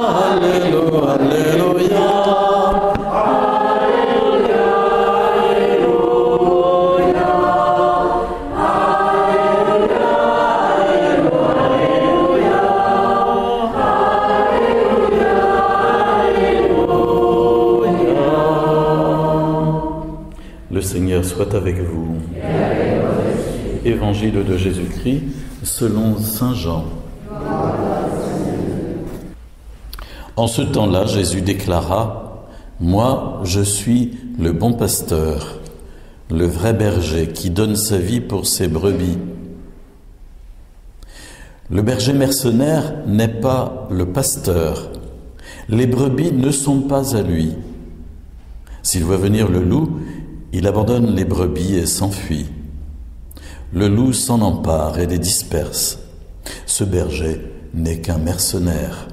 Alléluia, Alléluia. Le Seigneur soit avec vous. Évangile de Jésus-Christ selon saint Jean. En ce temps-là, Jésus déclara : Moi, je suis le bon pasteur, le vrai berger qui donne sa vie pour ses brebis. Le berger mercenaire n'est pas le pasteur. Les brebis ne sont pas à lui. S'il voit venir le loup, il abandonne les brebis et s'enfuit. Le loup s'en empare et les disperse. Ce berger n'est qu'un mercenaire.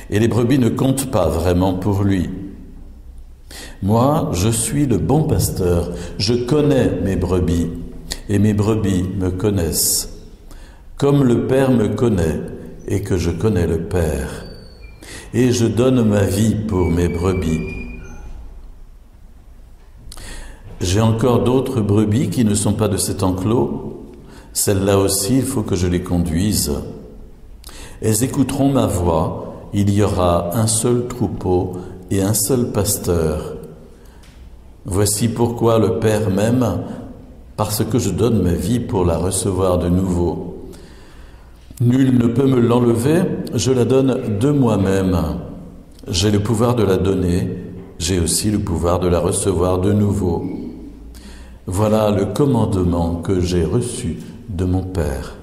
Et les brebis ne comptent pas vraiment pour lui. Moi, je suis le bon pasteur. Je connais mes brebis et mes brebis me connaissent. Comme le Père me connaît et que je connais le Père. Et je donne ma vie pour mes brebis. J'ai encore d'autres brebis qui ne sont pas de cet enclos. Celles-là aussi, il faut que je les conduise. Elles écouteront ma voix. Il y aura un seul troupeau et un seul pasteur. Voici pourquoi le Père m'aime, parce que je donne ma vie pour la recevoir de nouveau. Nul ne peut me l'enlever, je la donne de moi-même. J'ai le pouvoir de la donner, j'ai aussi le pouvoir de la recevoir de nouveau. Voilà le commandement que j'ai reçu de mon Père.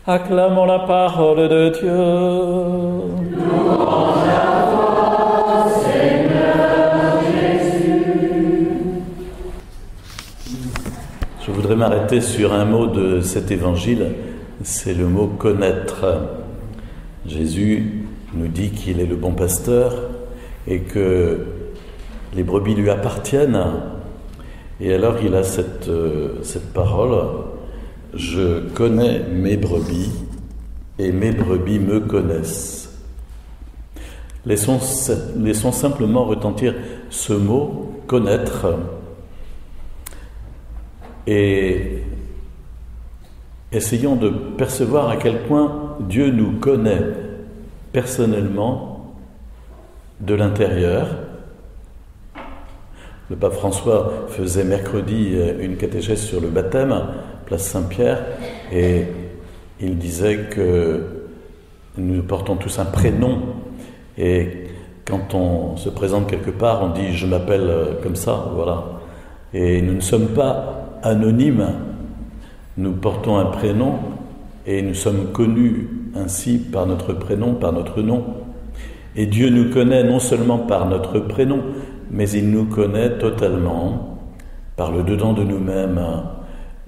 Acclamons la parole de Dieu. Louange à toi, Seigneur Jésus. Je voudrais m'arrêter sur un mot de cet évangile, c'est le mot « connaître ». Jésus nous dit qu'il est le bon pasteur et que les brebis lui appartiennent. Et alors il a cette parole: je connais mes brebis et mes brebis me connaissent. Laissons simplement retentir ce mot « connaître » et essayons de percevoir à quel point Dieu nous connaît personnellement de l'intérieur. Le pape François faisait mercredi une catéchèse sur le baptême, place Saint-Pierre, et il disait que nous portons tous un prénom, et quand on se présente quelque part, on dit « je m'appelle comme ça », voilà. Et nous ne sommes pas anonymes, nous portons un prénom, et nous sommes connus ainsi par notre prénom, par notre nom. Et Dieu nous connaît non seulement par notre prénom, mais il nous connaît totalement par le dedans de nous-mêmes.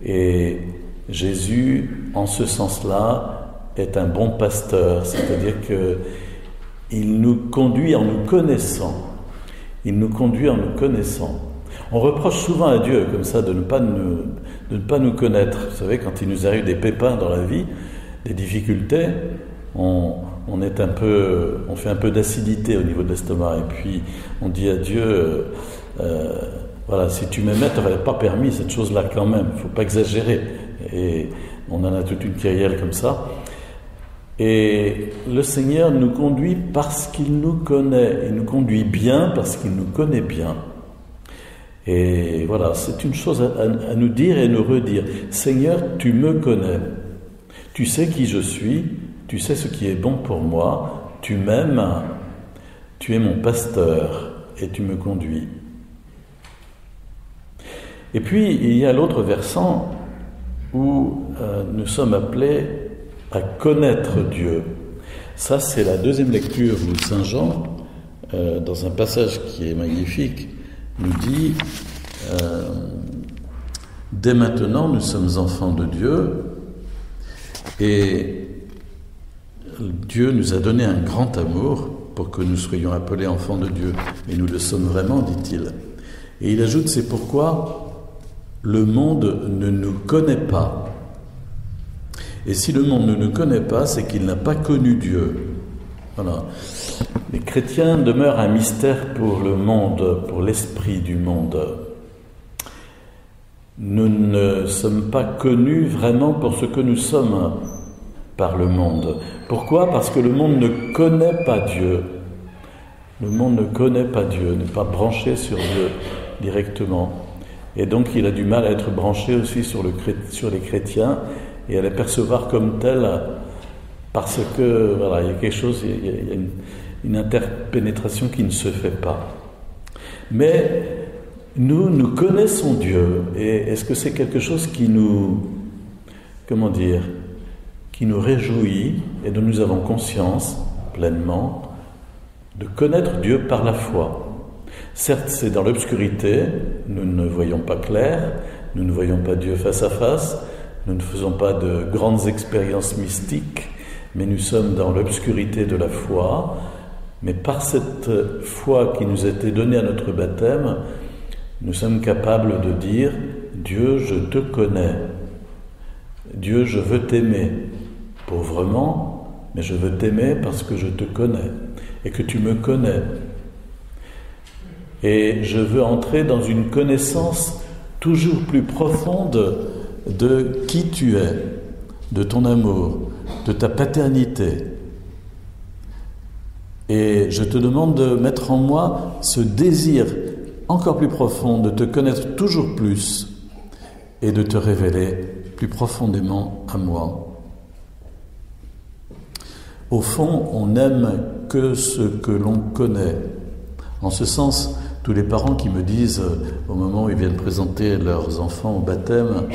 Et Jésus, en ce sens-là, est un bon pasteur, c'est-à-dire qu'il nous conduit en nous connaissant. Il nous conduit en nous connaissant. On reproche souvent à Dieu, comme ça, de ne pas nous connaître. Vous savez, quand il nous arrive des pépins dans la vie, des difficultés, on fait un peu d'acidité au niveau de l'estomac, et puis on dit à Dieu, voilà, si tu m'aimais, tu n'aurais pas permis cette chose-là quand même, il ne faut pas exagérer. Et on en a toute une kyrielle comme ça. Et le Seigneur nous conduit parce qu'il nous connaît, il nous conduit bien parce qu'il nous connaît bien. Et voilà, c'est une chose à nous dire et nous redire. Seigneur, tu me connais, tu sais qui je suis, tu sais ce qui est bon pour moi, tu m'aimes, tu es mon pasteur et tu me conduis. Et puis, il y a l'autre versant où nous sommes appelés à connaître Dieu. Ça, c'est la deuxième lecture où Saint Jean, dans un passage qui est magnifique, nous dit « Dès maintenant, nous sommes enfants de Dieu et Dieu nous a donné un grand amour pour que nous soyons appelés enfants de Dieu. Et nous le sommes vraiment, dit-il. » Et il ajoute « C'est pourquoi le monde ne nous connaît pas. Et si le monde ne nous connaît pas, c'est qu'il n'a pas connu Dieu. Voilà. Les chrétiens demeurent un mystère pour le monde, pour l'esprit du monde. Nous ne sommes pas connus vraiment pour ce que nous sommes par le monde. Pourquoi ? Parce que le monde ne connaît pas Dieu. Le monde ne connaît pas Dieu, n'est pas branché sur Dieu directement. Et donc il a du mal à être branché aussi sur les chrétiens et à les percevoir comme tels, parce que voilà, il y a quelque chose, il y a une interpénétration qui ne se fait pas. Mais nous connaissons Dieu, et est-ce que c'est quelque chose qui nous, qui nous réjouit et dont nous avons conscience pleinement de connaître Dieu par la foi. Certes, c'est dans l'obscurité, nous ne voyons pas clair, nous ne voyons pas Dieu face à face, nous ne faisons pas de grandes expériences mystiques, mais nous sommes dans l'obscurité de la foi. Mais par cette foi qui nous a été donnée à notre baptême, nous sommes capables de dire « Dieu, je te connais. Dieu, je veux t'aimer. Pauvrement, mais je veux t'aimer parce que je te connais et que tu me connais. Et je veux entrer dans une connaissance toujours plus profonde de qui tu es, de ton amour, de ta paternité. Et je te demande de mettre en moi ce désir encore plus profond de te connaître toujours plus et de te révéler plus profondément à moi. » Au fond, on n'aime que ce que l'on connaît. En ce sens, tous les parents qui me disent, au moment où ils viennent présenter leurs enfants au baptême,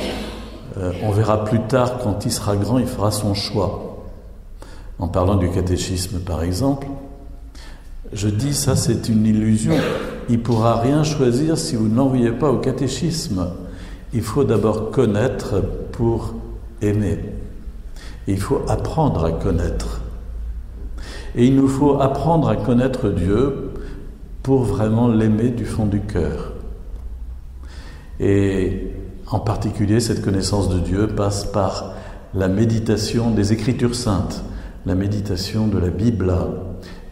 on verra plus tard, quand il sera grand, il fera son choix. En parlant du catéchisme, par exemple, je dis, ça c'est une illusion. Il ne pourra rien choisir si vous ne l'envoyez pas au catéchisme. Il faut d'abord connaître pour aimer. Et il faut apprendre à connaître. Et il nous faut apprendre à connaître Dieu pour vraiment l'aimer du fond du cœur. Et en particulier, cette connaissance de Dieu passe par la méditation des Écritures saintes, la méditation de la Bible,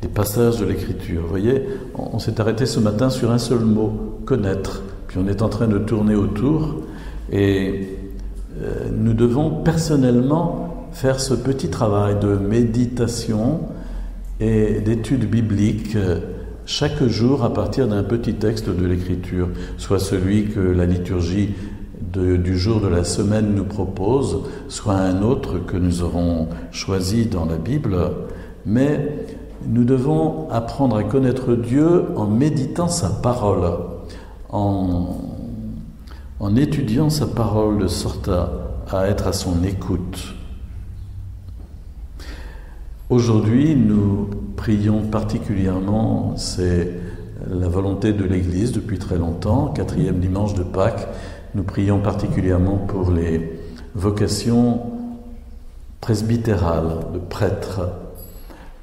des passages de l'Écriture. Vous voyez, on s'est arrêté ce matin sur un seul mot, connaître. Puis on est en train de tourner autour et nous devons personnellement faire ce petit travail de méditation et d'étude biblique chaque jour à partir d'un petit texte de l'Écriture, soit celui que la liturgie du jour de la semaine nous propose, soit un autre que nous aurons choisi dans la Bible, mais nous devons apprendre à connaître Dieu en méditant sa parole, en étudiant sa parole de sorte à être à son écoute. Aujourd'hui, nous prions particulièrement, c'est la volonté de l'Église depuis très longtemps, 4e dimanche de Pâques, nous prions particulièrement pour les vocations presbytérales de prêtres.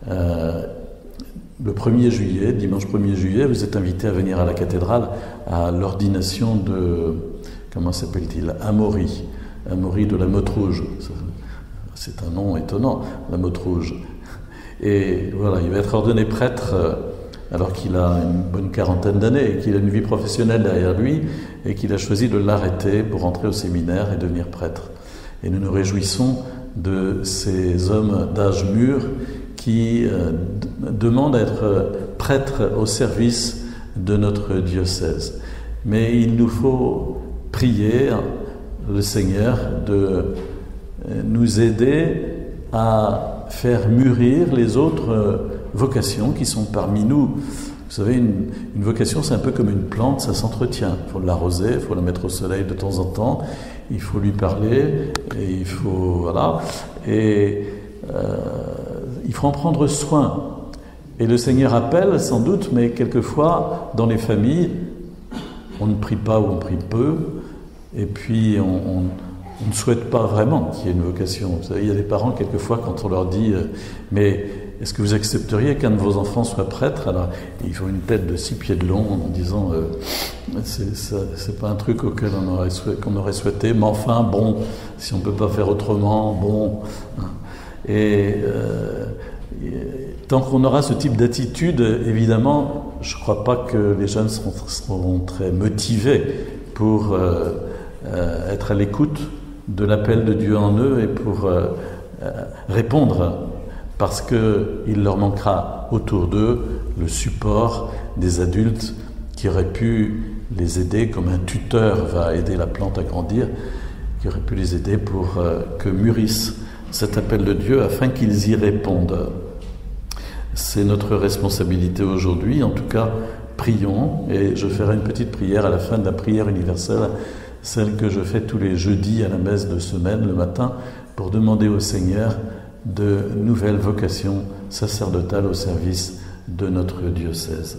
Le 1er juillet, dimanche 1er juillet, vous êtes invités à venir à la cathédrale à l'ordination de, comment s'appelle-t-il, Amaury de la Motte Rouge. C'est un nom étonnant, la Motte Rouge. Et voilà, il va être ordonné prêtre alors qu'il a une bonne quarantaine d'années et qu'il a une vie professionnelle derrière lui et qu'il a choisi de l'arrêter pour entrer au séminaire et devenir prêtre. Et nous nous réjouissons de ces hommes d'âge mûr qui demandent à être prêtres au service de notre diocèse. Mais il nous faut prier le Seigneur de nous aider à faire mûrir les autres vocations qui sont parmi nous. Vous savez, une vocation, c'est un peu comme une plante, ça s'entretient. Il faut l'arroser, il faut la mettre au soleil de temps en temps, il faut lui parler, et il faut... Voilà. Et il faut en prendre soin. Et le Seigneur appelle, sans doute, mais quelquefois, dans les familles, on ne prie pas ou on prie peu, et puis on ne souhaite pas vraiment qu'il y ait une vocation. Vous savez, il y a des parents, quelquefois, quand on leur dit « mais est-ce que vous accepteriez qu'un de vos enfants soit prêtre? Alors, il faut une tête de 6 pieds de long en disant c'est pas un truc qu'on aurait souhaité, mais enfin, bon, si on peut pas faire autrement, bon. Et tant qu'on aura ce type d'attitude, évidemment, je crois pas que les jeunes seront très motivés pour être à l'écoute de l'appel de Dieu en eux et pour répondre, parce qu'il leur manquera autour d'eux le support des adultes qui auraient pu les aider, comme un tuteur va aider la plante à grandir, qui auraient pu les aider pour que mûrisse cet appel de Dieu afin qu'ils y répondent. C'est notre responsabilité aujourd'hui, en tout cas, prions, et je ferai une petite prière à la fin de la prière universelle, celle que je fais tous les jeudis à la messe de semaine le matin, pour demander au Seigneur de nouvelles vocations sacerdotales au service de notre diocèse.